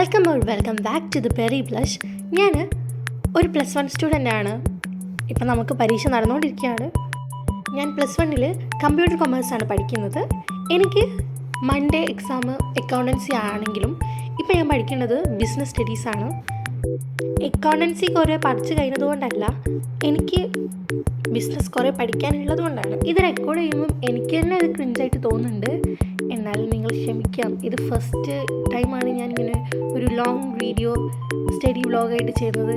Welcome back to the Perry Blush. ഞാൻ ഒരു +1 student ആണ്. ഇപ്പം നമുക്ക് പരീക്ഷ നടന്നുകൊണ്ടിരിക്കുകയാണ്. ഞാൻ +1 കമ്പ്യൂട്ടർ കൊമേഴ്സാണ് പഠിക്കുന്നത്. എനിക്ക് മൺഡേ എക്സാം അക്കൗണ്ടൻസി ആണെങ്കിലും ഇപ്പം ഞാൻ പഠിക്കുന്നത് ബിസിനസ് സ്റ്റഡീസാണ്. അക്കൗണ്ടൻസി കുറേ പഠിച്ചു കഴിഞ്ഞതുകൊണ്ടല്ല, എനിക്ക് ബിസിനസ് കുറേ പഠിക്കാനുള്ളത് കൊണ്ടാണ്. ഇത് റെക്കോർഡ് ചെയ്യുമ്പം എനിക്ക് തന്നെ അത് ക്രിഞ്ചായിട്ട് തോന്നുന്നുണ്ട്. എന്നാലും നിങ്ങൾ ക്ഷമിക്കാം. ഇത് ഫസ്റ്റ് ടൈമാണ് ഞാനിങ്ങനെ ഒരു ലോങ് വീഡിയോ സ്റ്റഡി വ്ളോഗായിട്ട് ചെയ്യുന്നത്.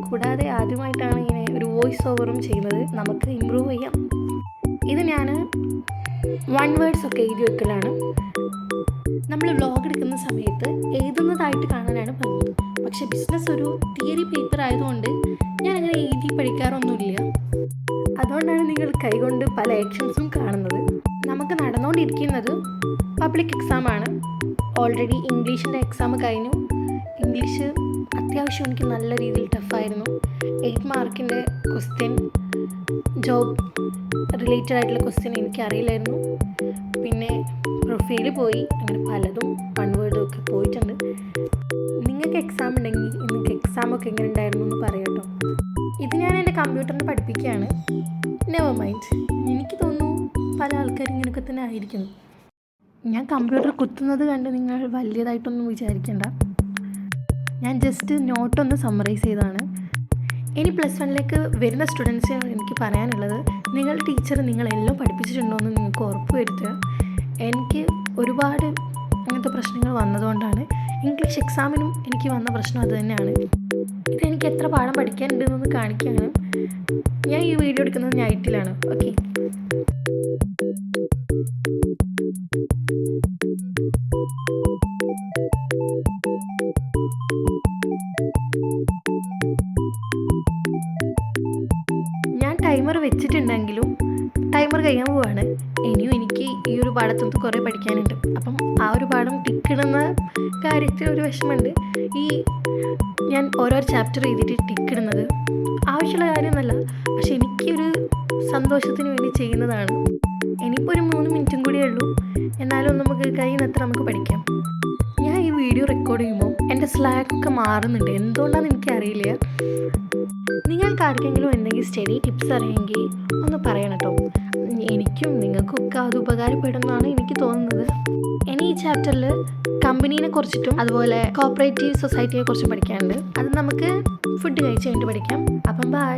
കൂടാതെ ആദ്യമായിട്ടാണ് ഇങ്ങനെ ഒരു വോയിസ് ഓവറും ചെയ്യുന്നത്. നമുക്ക് ഇമ്പ്രൂവ് ചെയ്യാം. ഇത് ഞാൻ 1 വേർഡ്സ് ഒക്കെ എഴുതി വെക്കലാണ്. നമ്മൾ വ്ളോഗ് എടുക്കുന്ന സമയത്ത് എഴുതുന്നതായിട്ട് കാണാനാണ് ഭംഗി. പക്ഷേ ബിസിനസ് ഒരു തിയറി പേപ്പർ ആയതുകൊണ്ട് ഞാനങ്ങനെ എഴുതി പഠിക്കാറൊന്നുമില്ല. അതുകൊണ്ടാണ് നിങ്ങൾ കൈകൊണ്ട് പല ആക്ഷൻസും കാണുന്നത്. നമുക്ക് നടന്നുകൊണ്ടിരിക്കുന്നത് പബ്ലിക് എക്സാമാണ്. ഓൾറെഡി ഇംഗ്ലീഷിൻ്റെ എക്സാം കഴിഞ്ഞു. ഇംഗ്ലീഷ് അത്യാവശ്യം എനിക്ക് നല്ല രീതിയിൽ ടഫായിരുന്നു. 8 മാർക്കിൻ്റെ ക്വസ്റ്റ്യൻ, ജോബ് റിലേറ്റഡ് ആയിട്ടുള്ള ക്വസ്റ്റ്യൻ എനിക്കറിയില്ലായിരുന്നു. പിന്നെ പ്രൊഫൈൽ പോയി, അങ്ങനെ പലതും 1 വേർഡും ഒക്കെ പോയിട്ടുണ്ട്. നിങ്ങൾക്ക് എക്സാം ഉണ്ടെങ്കിൽ നിങ്ങൾക്ക് എക്സാമൊക്കെ എങ്ങനെ ഉണ്ടായിരുന്നു എന്ന് പറയട്ടോ. ഇത് ഞാൻ എൻ്റെ കമ്പ്യൂട്ടറിന് പഠിപ്പിക്കുകയാണ്. നെവർ മൈൻഡ്, എനിക്ക് തോന്നുന്നു പല ആൾക്കാരും ഇങ്ങനെയൊക്കെ തന്നെ ആയിരിക്കുന്നു. ഞാൻ കമ്പ്യൂട്ടർ കുത്തുന്നത് കണ്ട് നിങ്ങൾ വലിയതായിട്ടൊന്നും വിചാരിക്കേണ്ട. ഞാൻ ജസ്റ്റ് നോട്ടൊന്ന് സമ്മറൈസ് ചെയ്തതാണ്. ഇനി +1 വരുന്ന സ്റ്റുഡൻസിനോട് എനിക്ക് പറയാനുള്ളത്, നിങ്ങളുടെ ടീച്ചർ നിങ്ങളെല്ലാം പഠിപ്പിച്ചിട്ടുണ്ടോ എന്ന് നിങ്ങൾക്ക് ഉറപ്പ് വരുത്തുക. എനിക്ക് ഒരുപാട് അങ്ങനത്തെ പ്രശ്നങ്ങൾ വന്നതുകൊണ്ടാണ്. ഇംഗ്ലീഷ് എക്സാമിനും എനിക്ക് വന്ന പ്രശ്നം അത് തന്നെയാണ്. ഇതെനിക്ക് എത്ര പാഠം പഠിക്കാനുണ്ടെന്നൊന്ന് കാണിക്കുകയാണ്. ഞാൻ ഈ വീഡിയോ എടുക്കുന്നത് നൈറ്റിലാണ്. ഓക്കെ, ഞാൻ ടൈമർ വെച്ചിട്ടുണ്ടെങ്കിലും ടൈമർ കഴിയാൻ പോവാണ്. ഇനിയും എനിക്ക് ഈ ഒരു പാഠത്തുനിന്ന് കുറേ പഠിക്കാനുണ്ട്. അപ്പം ആ ഒരു പാഠം ടിക്കിടുന്ന കാര്യത്തിൽ ഒരു വിഷമമുണ്ട്. ഞാൻ ഓരോ ചാപ്റ്റർ എഴുതിയിട്ട് ടിക്കിടുന്നത് ആവശ്യമുള്ള കാര്യമൊന്നുമല്ല, പക്ഷെ എനിക്കൊരു സന്തോഷത്തിന് വേണ്ടി ചെയ്യുന്നതാണ്. ഇനിയിപ്പോൾ ഒരു 3 മിനിറ്റും കൂടിയേ ഉള്ളൂ. എന്നാലും നമുക്ക് കഴിയുന്നത്ര നമുക്ക് പഠിക്കാം. ഞാൻ ഈ വീഡിയോ റെക്കോർഡ് ചെയ്യുമ്പോൾ എൻ്റെ സ്ലാഗൊക്കെ മാറുന്നുണ്ട്. എന്തുകൊണ്ടാണെന്ന് എനിക്കറിയില്ല. നിങ്ങൾക്ക് ആർക്കെങ്കിലും എന്തെങ്കിലും സ്റ്റഡി ടിപ്സ് അറിയെങ്കിൽ ഒന്ന് പറയണം കേട്ടോ. എനിക്കും നിങ്ങൾക്കൊക്കെ അത് ഉപകാരപ്പെടുമെന്നാണ് എനിക്ക് തോന്നുന്നത്. ഇനി ഈ ചാപ്റ്ററിൽ കമ്പനീനെ കുറിച്ചിട്ടും അതുപോലെ കോപ്പറേറ്റീവ് സൊസൈറ്റിയെ കുറിച്ചും പഠിക്കാനുണ്ട്. അത് നമുക്ക് ഫുഡ് കഴിച്ച് കഴിഞ്ഞിട്ട് പഠിക്കാം. അപ്പം ബൈ.